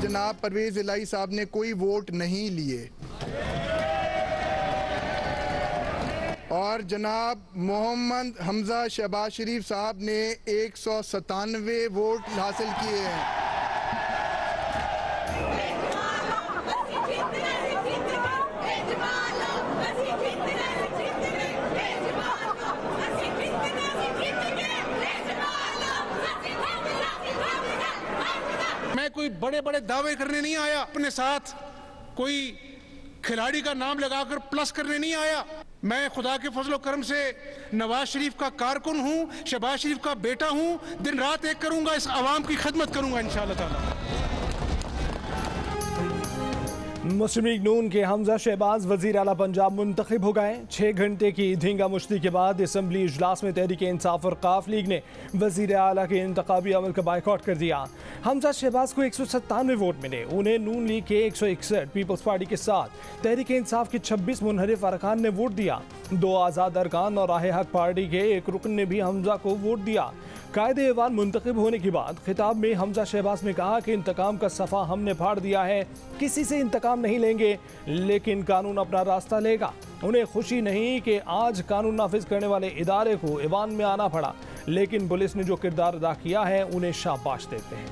जनाब परवेज़ इलाही साहब ने कोई वोट नहीं लिए और जनाब मोहम्मद हमजा शहबाज शरीफ साहब ने 197 वोट हासिल किए हैं। मैं कोई बड़े बड़े दावे करने नहीं आया, अपने साथ कोई खिलाड़ी का नाम लगाकर प्लस करने नहीं आया। मैं खुदा के फजल करम से नवाज शरीफ का कारकुन हूँ, शहबाज शरीफ का बेटा हूँ। दिन रात एक करूँगा, इस आवाम की खिदमत करूँगा इंशाअल्लाह ताला। मुस्लिम लीग नून के हमजा शहबाज वजीर आला पंजाब मुंतखब हो गए। 6 घंटे की धींगा मुश्ती के बाद असम्बली इजलास में तहरीक इंसाफ और काफ लीग ने वजीर आला के इंतखाबी अमल का बाइकआउट कर दिया। हमजा शहबाज को 197 वोट मिले। उन्हें नून लीग के 161, पीपल्स पार्टी के साथ तहरीक इंसाफ के 26 मुनहरिफ अरकान ने वोट दिया। 2 आज़ाद अरकान और राह हक पार्टी के एक रुकन ने भी हमजा को वोट दिया। कायदे एवान मुंतखब होने के बाद खिताब में हमजा शहबाज ने कहा कि इंतकाम का सफ़ा हमने फाड़ दिया है, किसी से इंतकाम नहीं लेंगे, लेकिन कानून अपना रास्ता लेगा। उन्हें खुशी नहीं कि आज कानून नाफिज करने वाले इदारे को एवान में आना पड़ा, लेकिन पुलिस ने जो किरदार अदा किया है उन्हें शाबाश देते हैं।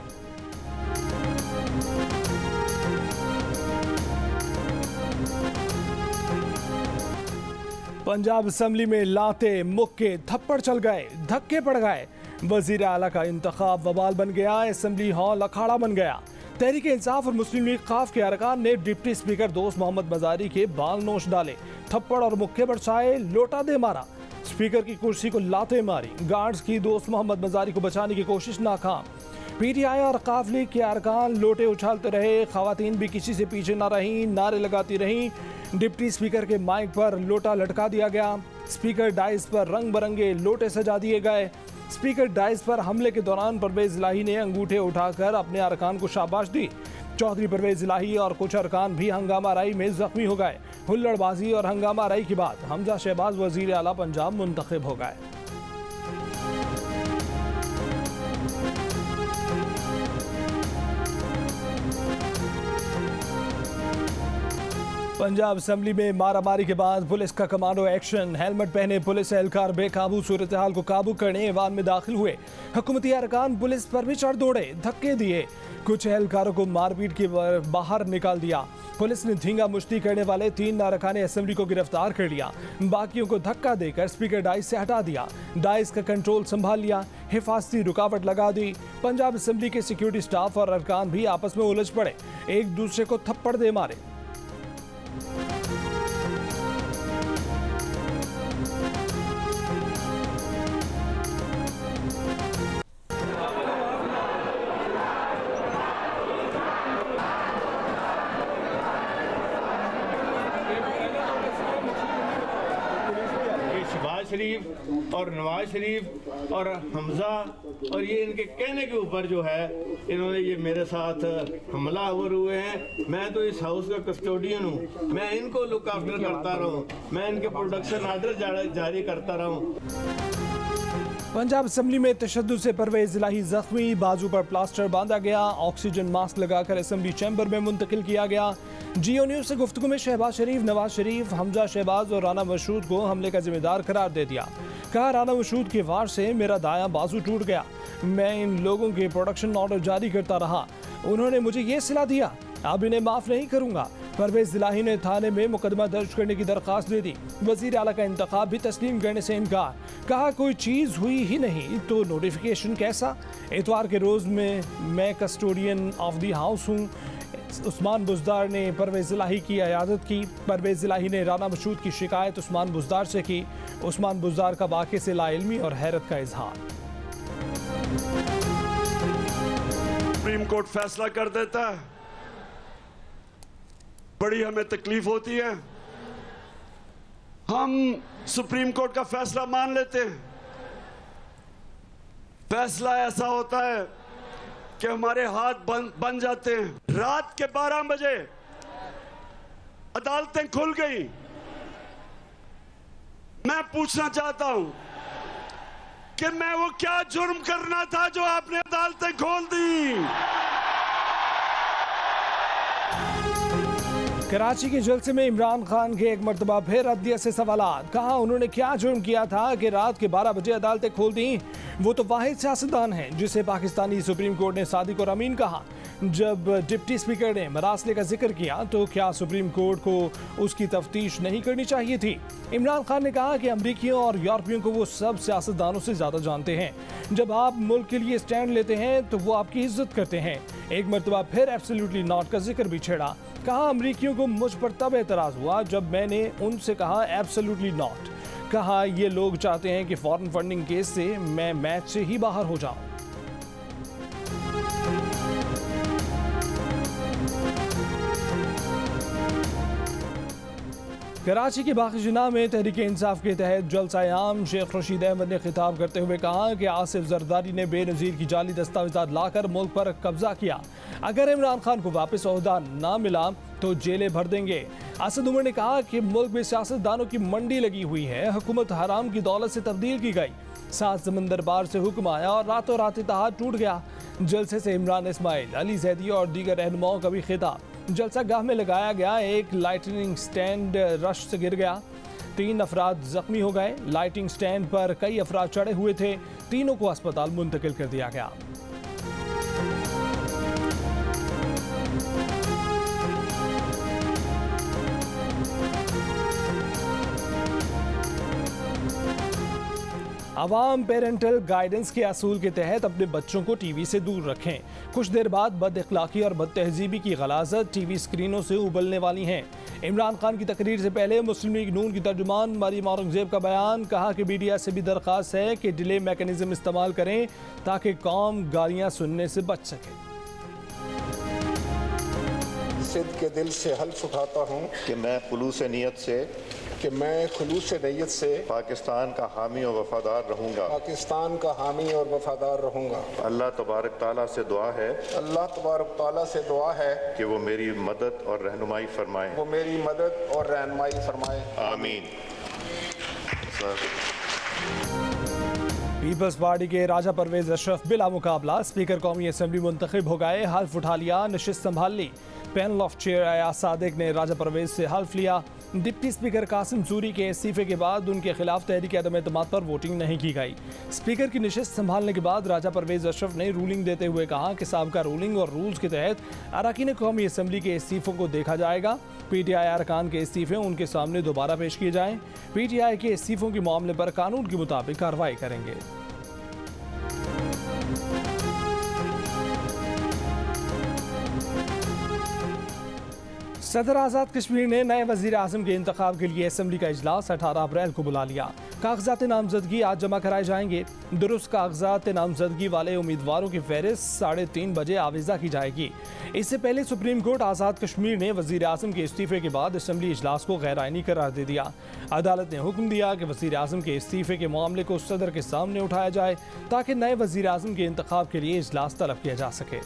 पंजाब असम्बली में लाते, मुक्के, थप्पड़ चल गए, धक्के पड़ गए। वजीर आला का इंतखाब वबाल बन गया। असम्बली हॉल अखाड़ा बन गया। तहरीक इंसाफ और मुस्लिम लीग खाफ के अरकान ने डिप्टी स्पीकर दोस्त मोहम्मद मजारी के बाल नोश डाले, थप्पड़ और मुक्के बरसाए, लोटा दे मारा। स्पीकर की कुर्सी को लाते मारी। गार्ड्स की दोस्त मोहम्मद मजारी को बचाने की कोशिश नाकाम। पीटीआई और काफ लीग के अरकान लोटे उछालते रहे। खवातीन भी किसी से पीछे न रहीं, नारे लगाती रहीं। डिप्टी स्पीकर के माइक पर लोटा लटका दिया गया। स्पीकर डाइस पर रंग बिरंगे लोटे सजा दिए गए। स्पीकर डाइस पर हमले के दौरान परवेज इलाही ने अंगूठे उठाकर अपने अरकान को शाबाश दी। चौधरी परवेज इलाही और कुछ अरकान भी हंगामा राई में जख्मी हो गए। हुल्लड़बाजी और हंगामा राई के बाद हमजा शहबाज वजीर आला पंजाब मुंतखब हो गए। पंजाब असम्बली में मारामारी के बाद पुलिस का कमांडो एक्शन। हेलमेट पहने पुलिस एहलकार बेकाबू सूरत हाल को काबू करने ऐवान में दाखिल हुए। हुकूमती अरकान पुलिस पर भी चढ़ दौड़े, धक्के दिए। कुछ एहलकारों को मारपीट के बाहर निकाल दिया। पुलिस ने धींगा मुश्ती करने वाले 3 अरकान असम्बली को गिरफ्तार कर लिया। बाकियों को धक्का देकर स्पीकर डाइस से हटा दिया। डाइस का कंट्रोल संभाल लिया। हिफाजती रुकावट लगा दी। पंजाब असम्बली के सिक्योरिटी स्टाफ और अरकान भी आपस में उलझ पड़े, एक दूसरे को थप्पड़ दे मारे। शरीफ और नवाज शरीफ और हमजा और ये इनके कहने के ऊपर जो है इन्होंने ये मेरे साथ हमला हुए हैं। मैं तो इस हाउस का कस्टोडियन हूँ, मैं इनको लुक आफ्टर करता रहूँ, मैं इनके प्रोडक्शन आर्डर जारी करता रहूँ। पंजाब असम्बली में तशद्दुद से परवेज इलाही जख्मी, बाजू पर प्लास्टर बांधा गया। ऑक्सीजन मास्क लगाकर असम्बली चैम्बर में मुंतकिल किया गया। जियो न्यूज़ से गुफ्तगू में शहबाज शरीफ, नवाज शरीफ, हमजा शहबाज और राना मशहूद को हमले का जिम्मेदार करार दे दिया। कहा, राना मशहूद के वार से मेरा दायां बाजू टूट गया। मैं इन लोगों के प्रोडक्शन ऑर्डर जारी करता रहा, उन्होंने मुझे ये सिला दिया, अब इन्हें माफ़ नहीं करूँगा। परवेज इलाही ने थाने में मुकदमा दर्ज करने की दरख्वास्त दे दी। वजीर आला का इंतखाब भी तस्लीम करने से इनकार। कहा, कोई चीज़ हुई ही नहीं तो नोटिफिकेशन कैसा। इतवार के रोज़ में मैं कस्टोडियन ऑफ द हाउस हूँ। उस्मान बुज़दार ने परवेज इलाही की इयादत की। परवेज इलाही ने राना मशहूद की शिकायत उस्मान बुज़दार से की। उस्मान बुज़दार का वाक़े से लाइल्मी और हैरत का इजहार। सुप्रीम कोर्ट फैसला कर देता है, बड़ी हमें तकलीफ होती है। हम सुप्रीम कोर्ट का फैसला मान लेते हैं। फैसला ऐसा होता है कि हमारे हाथ बन जाते हैं। रात के 12 बजे अदालतें खुल गई। मैं पूछना चाहता हूं कि मैं वो क्या जुर्म करना था जो आपने अदालतें खोल दी। कराची के जलसे में इमरान खान के एक मरतबा फिर अदलिया से सवालात। कहा उन्होंने क्या जुर्म किया था कि रात के 12 बजे अदालतें खोल दी। वो तो वाहिद सियासतदान हैं जिसे पाकिस्तानी सुप्रीम कोर्ट ने सादिक और अमीन कहा। जब डिप्टी स्पीकर ने मरासले का जिक्र किया तो क्या सुप्रीम कोर्ट को उसकी तफ्तीश नहीं करनी चाहिए थी। इमरान खान ने कहा कि अमरीकियों और यूरोपियों को वो सब सियासतदानों से ज़्यादा जानते हैं। जब आप मुल्क के लिए स्टैंड लेते हैं तो वो आपकी इज्जत करते हैं। एक मरतबा फिर एब्सोल्युटली नॉट का जिक्र भी छेड़ा। कहा अमरीकियों को मुझ पर तब एतराज़ हुआ जब मैंने उनसे कहा एब्सोल्युटली नॉट। कहा ये लोग चाहते हैं कि फॉरेन फंडिंग केस से मैं मैच से ही बाहर हो जाऊं। कराची के बाखिजना में तहरीक इंसाफ के तहत जलसा-ए-आम शेख रशीद अहमद ने खिताब करते हुए कहा कि आसिफ जरदारी ने बेनज़ीर की जाली दस्तावेज़ात लाकर मुल्क पर कब्जा किया। अगर इमरान खान को वापस ओहदा ना मिला तो जेलें भर देंगे। असद उमर ने कहा कि मुल्क में सियासतदानों की मंडी लगी हुई है। हुकूमत हराम की दौलत से तब्दील की गई। 7 समंदर पार से हुक्म आया और रातों रात इत्तेहाद टूट गया। जलसे से इमरान इस्माइल, अली जैदी और दीगर रहनुमाओं का भी खिताब। जलसा गाह में लगाया गया एक लाइटनिंग स्टैंड रश से गिर गया। 3 अफराद जख्मी हो गए। लाइटिंग स्टैंड पर कई अफराद चढ़े हुए थे। तीनों को अस्पताल मुंतकिल कर दिया गया। आवाम पेरेंटल गाइडेंस के असूल के तहत अपने बच्चों को टीवी से दूर रखें। कुछ देर बाद बद अखलाकी और बद तहजीबी की गलाजत टीवी स्क्रीनों से उबलने वाली हैं। इमरान खान की तकरीर से पहले मुस्लिम लीग नून की तर्जुमान मरियम औरंगजेब का बयान। कहा कि मीडिया से भी दरख्वास्त है कि डिले मैकेनिज्म इस्तेमाल करें ताकि कौम गालियां सुनने से बच सके। सिद्ध के दिल से हल्फ उठाता हूँ कि मैं खुलूस नीयत से पाकिस्तान का हामी और वफादार रहूँगा। अल्लाह तबारक ताला से दुआ है कि वो मेरी मदद और रहनुमाई फरमाए। आमीन। पीपल्स पार्टी के राजा परवेज अशरफ बिला मुकाबला स्पीकर कौमी असम्बली मुंतखब हो गए। हल्फ उठा लिया, नशिस्त संभाल ली। Panel of chair Ayaz Sadiq ने राजा परवेज से हल्फ लिया। डिप्टी स्पीकर कासिम सूरी के इस्तीफे के बाद उनके खिलाफ तहरीक अदम एतमाद पर वोटिंग नहीं की गई। स्पीकर की नशिस्त संभालने के बाद राजा परवेज अशरफ ने रूलिंग देते हुए कहा कि साबका रूलिंग और रूल्स के तहत अरकान कौमी असम्बली के इस्तीफों को देखा जाएगा। PTI अरकान के इस्तीफे उनके सामने दोबारा पेश किए जाएं। PTI के इस्तीफों के मामले पर कानून के मुताबिक कार्रवाई करेंगे। सदर आज़ाद कश्मीर ने नए वज़ीर आज़म के इंतखाब के लिए असम्बली का इजलास 18 अप्रैल को बुला लिया। कागजात नामजदगी आज जमा कराए जाएंगे। दुरुस्त कागजात नामजदगी वाले उम्मीदवारों की फहरिस्त 3:30 बजे आवेज़ा की जाएगी। इससे पहले सुप्रीम कोर्ट आज़ाद कश्मीर ने वज़ीर आज़म के इस्तीफे के बाद असम्बली इजलास को गैर आइनी करार दे दिया। अदालत ने हुक्म दिया कि वज़ीर आज़म के इस्तीफे के मामले को सदर के सामने उठाया जाए ताकि नए वज़ीर आज़म के इंतखाब के लिए इजलास तलब किया जा सके।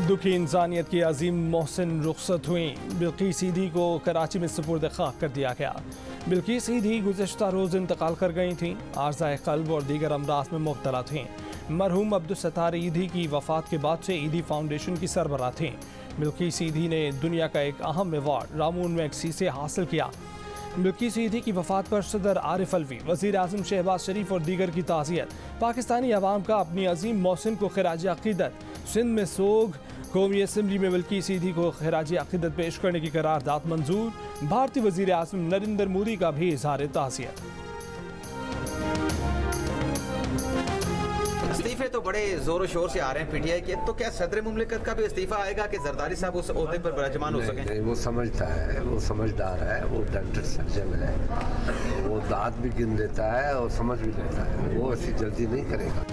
दुखी इंसानियत की अजीम मोहसिन रुखसत हुई। बिल्किस ईदी को कराची में सुपुर्द खाक कर दिया गया। बिल्किस ईदी गुज़श्ता रोज़ इंतकाल कर गई थीं। आर्ज़ाए क़ल्ब और दीगर अमराज में मुब्तला थीं। मरहूम अब्दुल सत्तार ईदी की वफ़ात के बाद से ईदी फाउंडेशन की सरबराह थीं। बिल्किस ईदी ने दुनिया का एक अहम अवार्ड रामून मैगसी से हासिल किया। बिल्किस ईदी की वफ़ात पर सदर आरिफ अलवी, वज़ीर आज़म शहबाज शरीफ और दीगर की ताज़ियत। पाकिस्तानी अवाम का अपनी अजीम मोहसिन को खिराज अक़ीदत। सिंध में सोग। कौमी असम्बली में बिल्किस ईदी को खिराज अक़ीदत पेश करने की करारदाद मंजूर। भारतीय वज़ीर आज़म नरेंद्र मोदी का भी इज़हार ताज़ियत। इस्तीफे तो बड़े जोरों शोर से आ रहे हैं PTI के, तो क्या सदर मुमलिकत का भी इस्तीफा आएगा कि जरदारी साहब उस ओहदे पर विराजमान हो सकें? नहीं, वो समझता है, वो समझदार है, वो डेंटल सर्जन है, वो दांत भी गिन देता है और समझ भी लेता है। वो ऐसी जल्दी नहीं करेगा।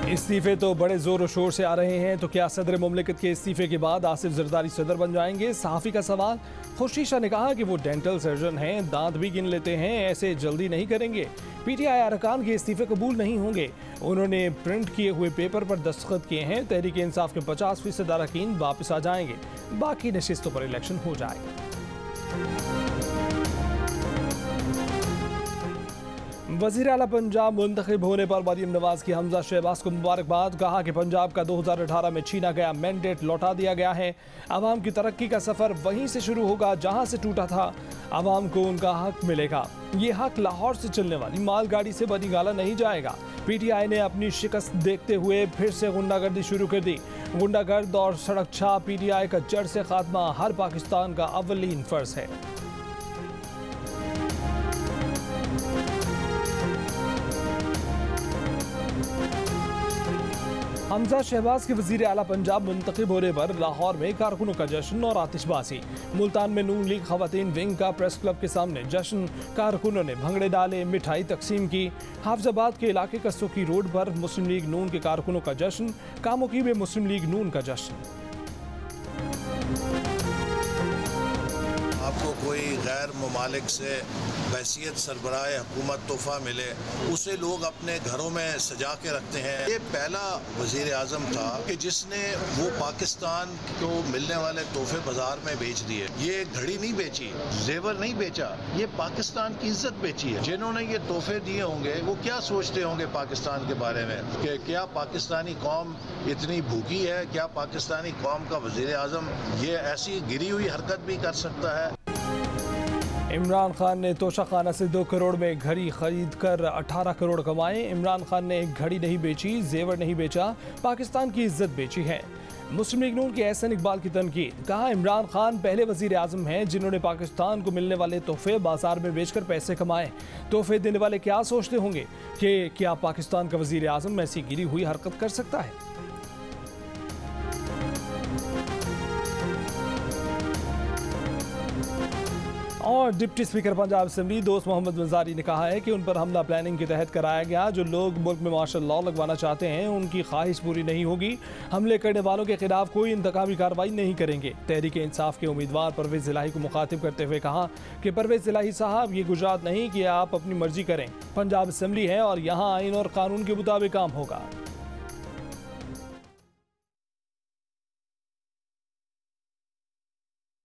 इस्तीफे तो बड़े जोर और शोर से आ रहे हैं, तो क्या सदर मुमलिकत के इस्तीफे के बाद आसिफ जरदारी सदर बन जाएंगे? सहाफ़ी का सवाल। खुर्शीद शाह ने कहा कि वो डेंटल सर्जन हैं, दांत भी गिन लेते हैं, ऐसे जल्दी नहीं करेंगे। PTI अरकान के इस्तीफे कबूल नहीं होंगे। उन्होंने प्रिंट किए हुए पेपर पर दस्तखत किए हैं। तहरीक इंसाफ के 50% अरकान वापस आ जाएंगे। बाकी नशिस्तों पर इलेक्शन हो जाएगा। वज़ीर आला पंजाब मुंतखब होने पर मरीम नवाज की हमजा शहबाज को मुबारकबाद। कहा कि पंजाब का 2018 में छीना गया मैंडेट लौटा दिया गया है। आवाम की तरक्की का सफ़र वहीं से शुरू होगा जहां से टूटा था। आवाम को उनका हक मिलेगा। ये हक लाहौर से चलने वाली मालगाड़ी से बनी गाला नहीं जाएगा। PTI ने अपनी शिकस्त देखते हुए फिर से गुंडागर्दी शुरू कर दी। गुंडागर्द और सड़क छाप PTI का जड़ से खात्मा हर पाकिस्तान का अव्वलीन फ़र्ज है। हमजा शहबाज के वज़ीर आला पंजाब मुंतखब होने पर लाहौर में कारकुनों का जश्न और आतिशबाजी। मुल्तान में नून लीग खवातीन विंग का प्रेस क्लब के सामने जश्न। कारकुनों ने भंगड़े डाले, मिठाई तकसीम की। हाफजाबाद के इलाके कसुकी रोड पर मुस्लिम लीग नून के कारकुनों का जश्न। कामुकी में मुस्लिम लीग नून का जश्न। आपको कोई गैर ममालिक से हैसियत सरबराह हुकूमत तोहफा मिले, उसे लोग अपने घरों में सजा के रखते हैं। ये पहला वज़ीर आज़म था कि जिसने वो पाकिस्तान को मिलने वाले तोहफे बाजार में बेच दिए। ये घड़ी नहीं बेची, जेवर नहीं बेचा, ये पाकिस्तान की इज्जत बेची है। जिन्होंने ये तोहफे दिए होंगे वो क्या सोचते होंगे पाकिस्तान के बारे में कि क्या पाकिस्तानी कौम इतनी भूखी है? क्या पाकिस्तानी कौम का वज़ीर आज़म ये ऐसी गिरी हुई हरकत भी कर सकता है? इमरान खान ने तोशाखाना से 2 करोड़ में घड़ी खरीद कर 18 करोड़ कमाए। इमरान खान ने एक घड़ी नहीं बेची, जेवर नहीं बेचा, पाकिस्तान की इज्जत बेची है। मुस्लिम लीग नून के एहसन इकबाल की तनकीद। कहा इमरान खान पहले वज़ीर आज़म हैं जिन्होंने पाकिस्तान को मिलने वाले तोहफे बाजार में बेचकर पैसे कमाए। तोहफे देने वाले क्या सोचते होंगे कि क्या पाकिस्तान का वज़ीर आज़म ऐसी गिरी हुई हरकत कर सकता है? और डिप्टी स्पीकर पंजाब असेंबली दोस्त मोहम्मद मंजारी ने कहा है कि उन पर हमला प्लानिंग के तहत कराया गया। जो लोग मुल्क में मार्शल लॉ लगवाना चाहते हैं उनकी ख्वाहिश पूरी नहीं होगी। हमले करने वालों के खिलाफ कोई इंतकामी कार्रवाई नहीं करेंगे। तहरीक इंसाफ के उम्मीदवार परवेज इलाही को मुखातिब करते हुए कहा कि परवेज इलाही साहब, ये गुजरात नहीं कि आप अपनी मर्जी करें। पंजाब असेंबली है और यहाँ आइन और कानून के मुताबिक काम होगा।